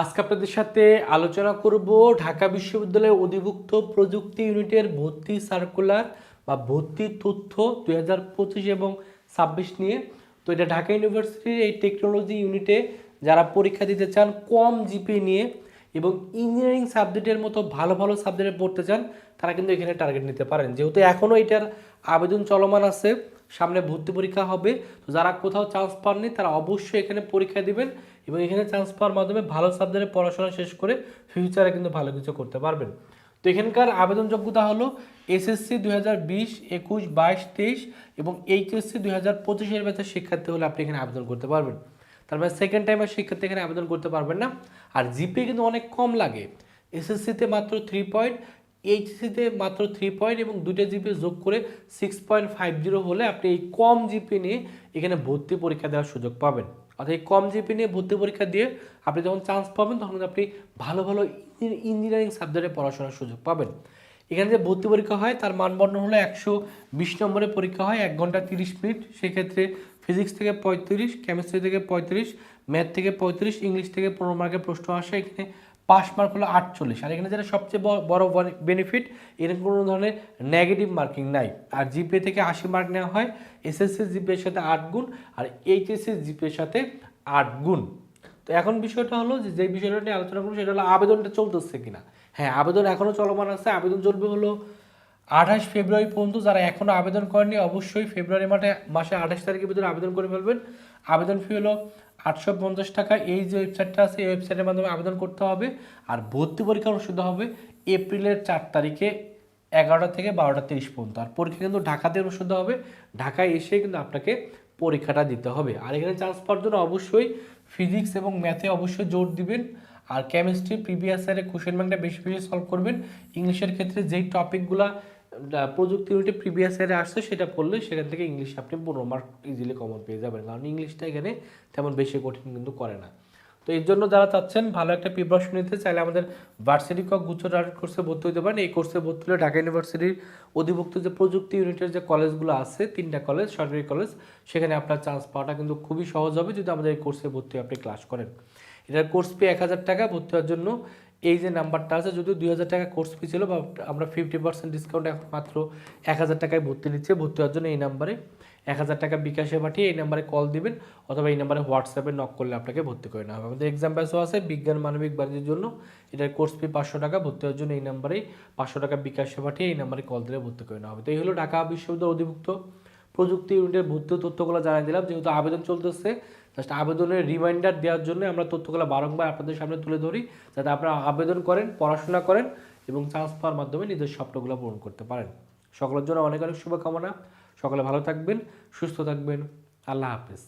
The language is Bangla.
আজকে আপনাদের সাথে আলোচনা করব ঢাকা বিশ্ববিদ্যালয়ের অধিভুক্ত প্রযুক্তি ইউনিটের ভর্তি সার্কুলার বা ভর্তি তথ্য 2025 এবং 26 নিয়ে। তো এটা ঢাকা ইউনিভার্সিটির এই টেকনোলজি ইউনিটে যারা পরীক্ষা দিতে চান কম জিপি নিয়ে এবং ইঞ্জিনিয়ারিং সাবজেক্টের মতো ভালো ভালো সাবজেক্টে পড়তে চান, তারা কিন্তু এখানে টার্গেট নিতে পারেন। যেহেতু এখনও এটার আবেদন চলমান আছে, সামনে ভর্তি পরীক্ষা হবে, তো যারা কোথাও চান্স পাননি তারা অবশ্যই এখানে পরীক্ষা দিবেন এবং এখানে চান্স পাওয়ার মাধ্যমে ভালো সাবজেক্টে পড়াশোনা শেষ করে ফিউচারে কিন্তু ভালো কিছু করতে পারবেন। তো এখানকার আবেদন যোগ্যতা হলো এসএসসি 2020, 21, 22, 23 এবং এইচএসসি 2025 ব্যাচের শিক্ষার্থী হলে আপনি এখানে আবেদন করতে পারবেন। তার মানে সেকেন্ড টাইমের শিক্ষার্থী এখানে আবেদন করতে পারবেন না। আর জিপি কিন্তু অনেক কম লাগে, এসএসসিতে মাত্র 3 পয়েন্ট, এইচএসসিতে মাত্র 3 পয়েন্ট এবং দুইটা জিপি যোগ করে 6.50 হলে আপনি এই কম জিপি নিয়ে এখানে ভর্তি পরীক্ষা দেওয়ার সুযোগ পাবেন। অর্থাৎ এই কম জিপি নিয়ে ভর্তি পরীক্ষা দিয়ে আপনি যখন চান্স পাবেন তখন আপনি ভালো ভালো ইঞ্জিনিয়ারিং সাবজেক্টে পড়াশোনার সুযোগ পাবেন। এখানে যে ভর্তি পরীক্ষা হয় তার মানবন্ধন হলো 120 নম্বরের পরীক্ষা হয়, 1 ঘন্টা 30 মিনিট। সেক্ষেত্রে ফিজিক্স থেকে 35, কেমিস্ট্রি থেকে 35, ম্যাথ থেকে 35, ইংলিশ থেকে 15 মার্কের প্রশ্ন আসে। এখানে পাস মার্ক হলো 48। আর এখানে যেটা সবচেয়ে বড় বেনিফিট, এখানে কোনো ধরনের নেগেটিভ মার্কিং নাই। আর জিপিএ থেকে 80 মার্ক নেওয়া হয়, এসএসসি জিপিএর সাথে 8 গুণ আর এইচএসসি জিপিএর সাথে 8 গুণ। তো এখন বিষয়টা হলো যে বিষয়টা নিয়ে আলোচনা করবো সেটা হলো আবেদনটা চলতেছে কিনা। হ্যাঁ, আবেদন এখনও চলমান আছে। আবেদন চলবে হলো 28 ফেব্রুয়ারি পর্যন্ত। যারা এখনও আবেদন করেনি অবশ্যই ফেব্রুয়ারি মাসে 28 তারিখের ভিতরে আবেদন করে ফেলবেন। আবেদন ফি হলো 850 টাকা। এই যে ওয়েবসাইটটা আছে এই ওয়েবসাইটের মাধ্যমে আবেদন করতে হবে। আর ভর্তি পরীক্ষা অনুষ্ঠিত হবে এপ্রিলের 4 তারিখে 11টা থেকে 12:30 পর্যন্ত। আর পরীক্ষা কিন্তু ঢাকাতে অনুষ্ঠিত হবে, ঢাকায় এসে কিন্তু আপনাকে পরীক্ষাটা দিতে হবে। আর এখানে চান্স পাওয়ার জন্য অবশ্যই ফিজিক্স এবং ম্যাথে অবশ্যই জোর দিবেন। আর কেমিস্ট্রি প্রিভিয়াস ইয়ারের কোশ্চেন ব্যাংকটা বেশি বেশি সলভ করবেন। ইংলিশের ক্ষেত্রে যেই টপিকগুলো প্রযুক্তি ইউনিটে প্রিভিয়াস ইয়ারে আসছে সেটা পড়লে সেখান থেকে ইংলিশে আপনি 15 মার্ক ইজিলি কমন পেয়ে যাবেন, কারণ ইংলিশটা এখানে তেমন বেশি কঠিন কিন্তু করে না। তো এর জন্য যারা চাচ্ছেন ভালো একটা প্রিপারেশন নিতে চাইলে আমাদের ভার্সিটি কক গুচ্ছ টার্গেট কোর্সে ভর্তি হতে পারেন। এই কোর্সে ভর্তি হলে ঢাকা ইউনিভার্সিটির অধিভুক্ত যে প্রযুক্তি ইউনিটের যে কলেজগুলো আছে, 3টা কলেজ সরকারি কলেজ, সেখানে আপনার চান্স পাওয়াটা কিন্তু খুবই সহজ হবে যদি আমাদের এই কোর্সে ভর্তি হয়ে আপনি ক্লাস করেন। এটার কোর্স ফি 1000 টাকা। ভর্তি হওয়ার জন্য এই যে নাম্বারটা আছে, যদিও 2000 টাকা কোর্স ফি ছিল, বা আমরা 50% ডিসকাউন্ট এখন মাত্র 1000 টাকায় ভর্তি নিচ্ছে। ভর্তি হওয়ার জন্য এই নাম্বারে 1000 টাকা বিকাশে পাঠিয়ে এই নাম্বারে কল দিবেন অথবা এই নাম্বারে হোয়াটসঅ্যাপে নক করলে আপনাকে ভর্তি করে নেওয়া হবে। আমাদের এক্সাম ব্যাচও আছে বিজ্ঞান মানবিক বাণিজ্যের জন্য। এটার কোর্স ফি 500 টাকা। ভর্তি হওয়ার জন্য এই নাম্বারেই 500 টাকা বিকাশে পাঠিয়ে এই নাম্বারে কল দিলে ভর্তি করে নেওয়া হবে। তো এই হলো ঢাকা বিশ্ববিদ্যালয়ের অধিভুক্ত প্রযুক্তি ইউনিটের ভর্তি তথ্যগুলো জানিয়ে দিলাম। যেহেতু আবেদন চলতেছে, জাস্ট আবেদনের রিমাইন্ডার দেওয়ার জন্য আমরা তথ্যগুলো বারংবার আপনাদের সামনে তুলে ধরি, যাতে আপনারা আবেদন করেন, পড়াশোনা করেন এবং চান্স পাওয়ার মাধ্যমে নিজের স্বপ্নগুলো পূরণ করতে পারেন। সকলের জন্য অনেক অনেক শুভকামনা। সকলে ভালো থাকবেন, সুস্থ থাকবেন। আল্লাহ হাফেজ।